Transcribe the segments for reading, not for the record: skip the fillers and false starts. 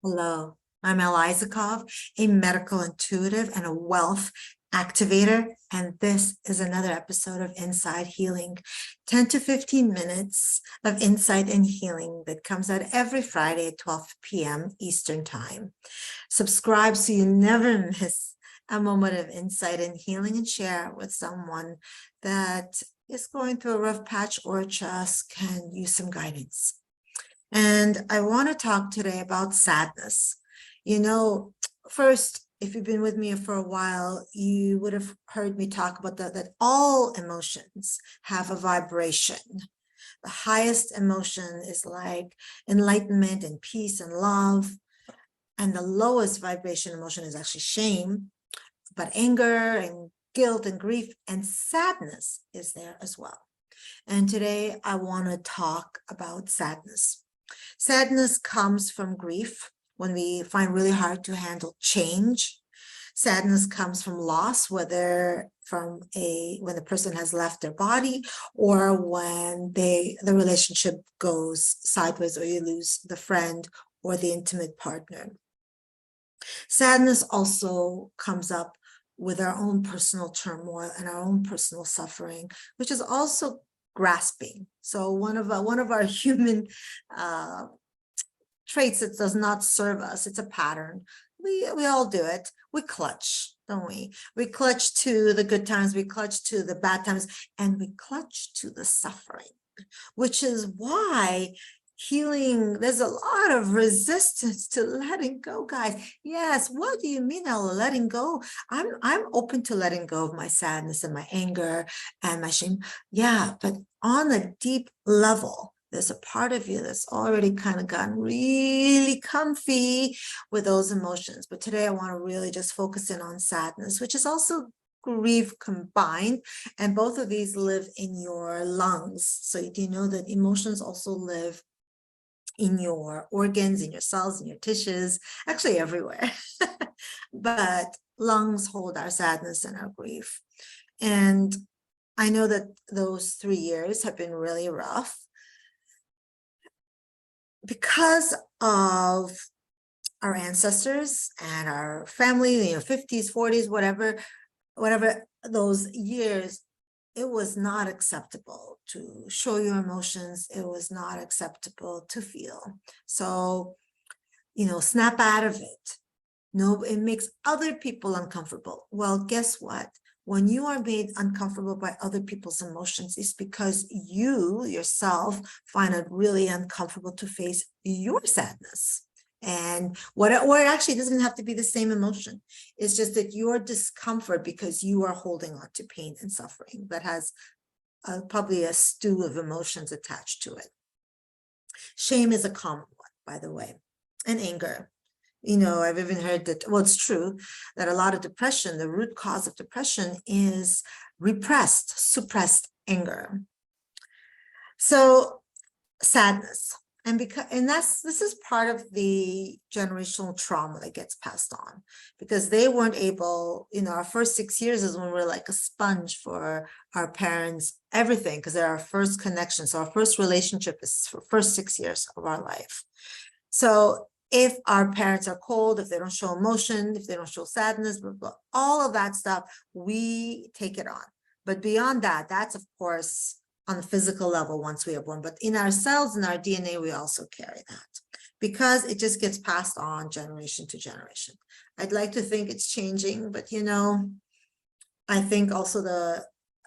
Hello, I'm El Isakov, a medical intuitive and a wealth activator, and this is another episode of Inside Healing, 10 to 15 minutes of insight and healing that comes out every Friday at 12 p.m. Eastern Time. Subscribe so you never miss a moment of insight and healing, and share with someone that is going through a rough patch or just can use some guidance. And I want to talk today about sadness. First, if you've been with me for a while, you would have heard me talk about that all emotions have a vibration. The highest emotion is like enlightenment and peace and love. And the lowest vibration emotion is actually shame, but anger and guilt and grief and sadness is there as well. And today I want to talk about sadness. Sadness comes from grief when we find really hard to handle change. Sadness comes from loss, whether when the person has left their body or when the relationship goes sideways or you lose the friend or the intimate partner. Sadness also comes up with our own personal turmoil and our own personal suffering, which is also grasping. So one of our human traits that does not serve us, it's a pattern. We all do it. We clutch, don't we? We clutch to the good times, we clutch to the bad times, and we clutch to the suffering, which is why healing, there's a lot of resistance to letting go, guys. Yes, what do you mean letting go? I'm open to letting go of my sadness and my anger and my shame. Yeah, but on a deep level, there's a part of you that's already kind of gotten really comfy with those emotions. But today I want to really just focus in on sadness, which is also grief combined, and both of these live in your lungs. So do you know that emotions also live in your organs, in your cells, in your tissues, actually everywhere. But lungs hold our sadness and our grief. And I know that those 3 years have been really rough because of our ancestors and our family, 50s, 40s, whatever those years. It was not acceptable to show your emotions. It was not acceptable to feel. So, snap out of it. No, it makes other people uncomfortable. Well, guess what? When you are made uncomfortable by other people's emotions, it's because you yourself find it really uncomfortable to face your sadness. And or it actually doesn't have to be the same emotion. It's just that your discomfort because you are holding on to pain and suffering that has probably a stew of emotions attached to it. Shame is a common one, by the way, and anger. I've even heard that, well, it's true that a lot of depression, the root cause of depression is suppressed anger. So sadness. And this is part of the generational trauma that gets passed on, because they weren't able, our first 6 years is when we're like a sponge for our parents, everything, because they're our first connection. So our first relationship is for first 6 years of our life. So if our parents are cold, if they don't show emotion, if they don't show sadness, blah, blah, all of that stuff, we take it on. But beyond that, that's of course on the physical level once we are born, but in our cells, in our DNA, we also carry that because it just gets passed on generation to generation. I'd like to think it's changing, but I think also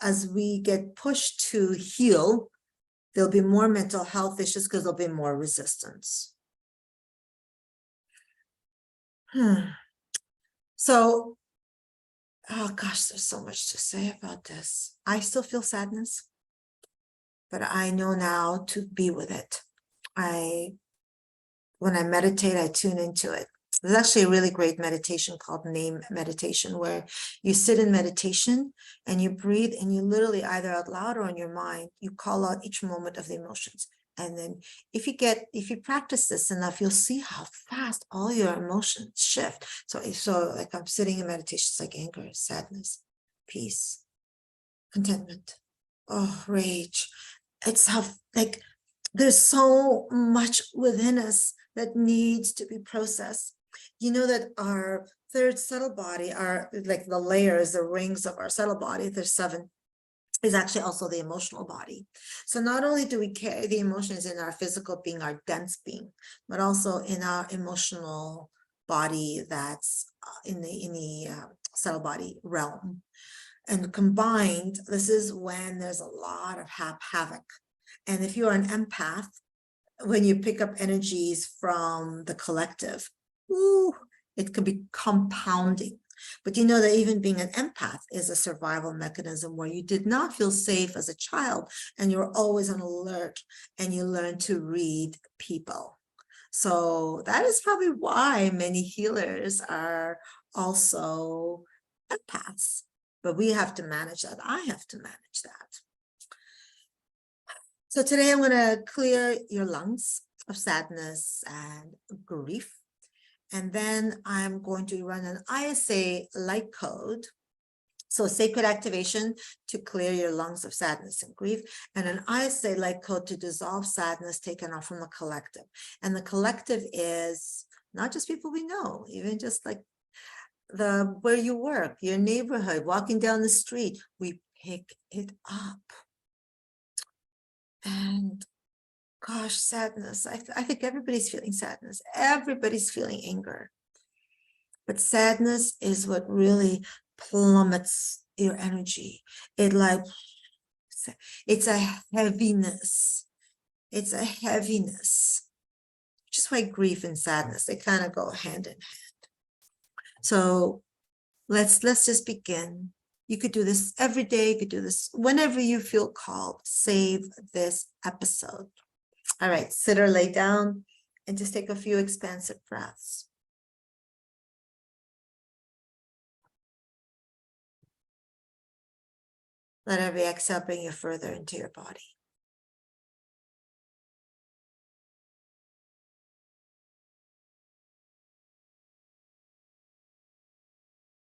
as we get pushed to heal, there'll be more mental health issues because there'll be more resistance. So, oh gosh, there's so much to say about this. I still feel sadness, but I know now to be with it. When I meditate, I tune into it. There's actually a really great meditation called name meditation, where you sit in meditation and you breathe and you literally either out loud or in your mind, you call out each moment of the emotions. And then if you practice this enough, you'll see how fast all your emotions shift. So like I'm sitting in meditation, it's like anger, sadness, peace, contentment, rage. It's how like there's so much within us that needs to be processed. You know that our third subtle body are like the layers, the rings of our subtle body, there's 7, is actually also the emotional body. So not only do we carry the emotions in our physical being, our dense being, but also in our emotional body that's in the subtle body realm. And combined, this is when there's a lot of havoc. And if you're an empath, when you pick up energies from the collective, ooh, it could be compounding. But you know that even being an empath is a survival mechanism where you did not feel safe as a child and you're always on alert and you learn to read people. So that is probably why many healers are also empaths. But we have to manage that. I have to manage that. So today I'm going to clear your lungs of sadness and grief. And then I'm going to run an ISA light code. So sacred activation to clear your lungs of sadness and grief, and an ISA light code to dissolve sadness taken off from the collective. And the collective is not just people we know, even just like where you work, your neighborhood, walking down the street, we pick it up. And gosh, sadness. I think everybody's feeling sadness. Everybody's feeling anger. But sadness is what really plummets your energy. It's a heaviness. It's a heaviness. Which is why grief and sadness, they kind of go hand in hand. So let's just begin. You could do this every day. You could do this whenever you feel called. Save this episode. All right, sit or lay down and just take a few expansive breaths. Let every exhale bring you further into your body.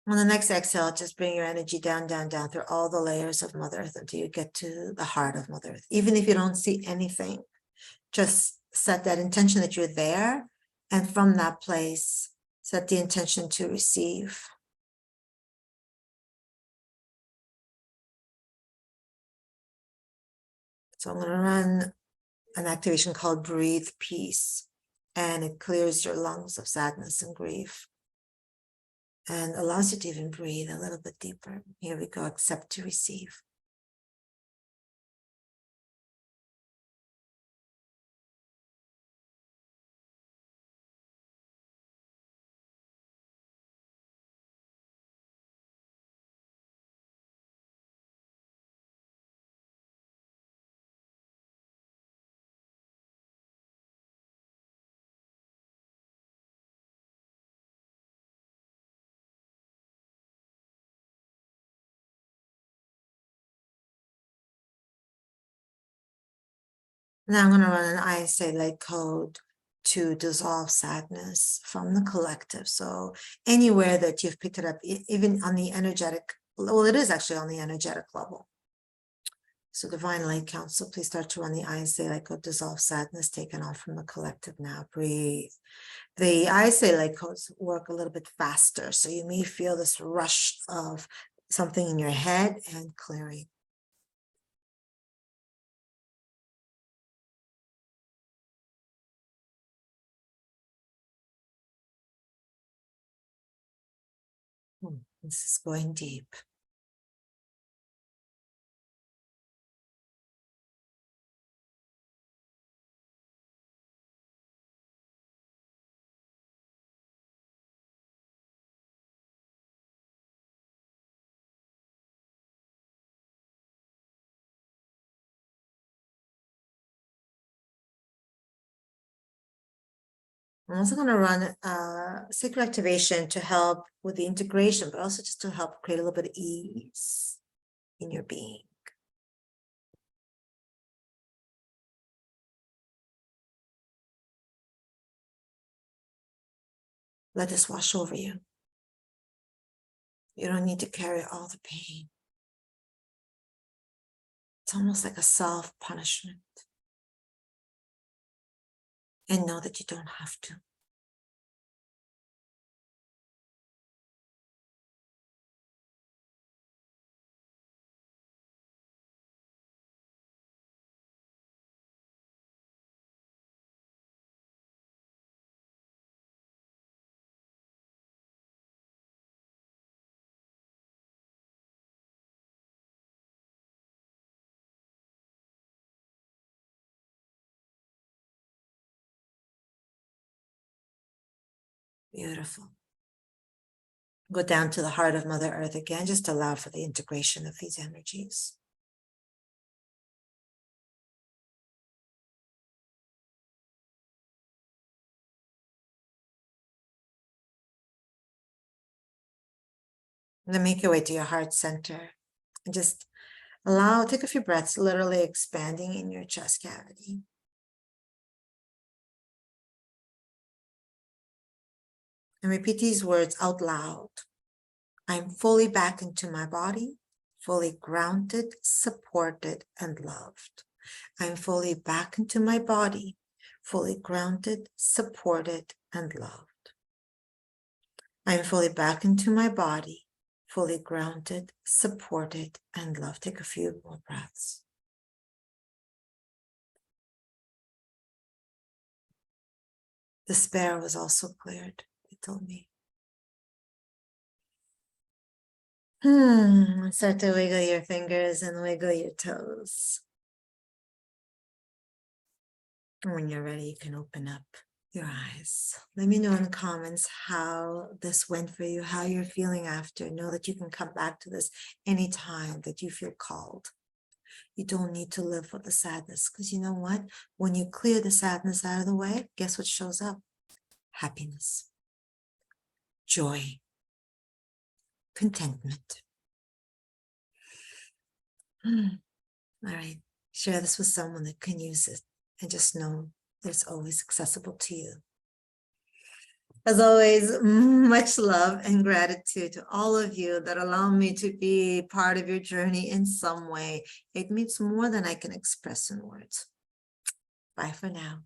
On the next exhale, just bring your energy down, down, down through all the layers of Mother Earth until you get to the heart of Mother Earth. Even if you don't see anything, just set that intention that you're there. And from that place, set the intention to receive. So I'm going to run an activation called Breathe Peace. And it clears your lungs of sadness and grief. And allows you to even breathe a little bit deeper. Here we go, accept to receive. Now I'm going to run an ISA light code to dissolve sadness from the collective. So anywhere that you've picked it up, even on the energetic, well, it is actually on the energetic level. So Divine Light Council, please start to run the ISA light code, dissolve sadness taken off from the collective now. Breathe. The ISA light codes work a little bit faster. So you may feel this rush of something in your head and clearing. This is going deep. I'm also going to run sacred activation to help with the integration, but also just to help create a little bit of ease in your being. Let this wash over you. You don't need to carry all the pain. It's almost like a self-punishment. And know that you don't have to. Beautiful. Go down to the heart of Mother Earth again. Just allow for the integration of these energies. And then make your way to your heart center. And just take a few breaths, literally expanding in your chest cavity. And repeat these words out loud. I'm fully back into my body, fully grounded, supported, and loved. I'm fully back into my body, fully grounded, supported, and loved. I'm fully back into my body, fully grounded, supported, and loved. Take a few more breaths. Despair was also cleared, they told me. Start to wiggle your fingers and wiggle your toes. And when you're ready, you can open up your eyes. Let me know in the comments how this went for you, how you're feeling after. Know that you can come back to this anytime that you feel called. You don't need to live with the sadness, because you know what? When you clear the sadness out of the way, guess what shows up? Happiness, joy, contentment. All right, share this with someone that can use it, and just know that it's always accessible to you. As always, much love and gratitude to all of you that allow me to be part of your journey in some way. It means more than I can express in words. Bye for now.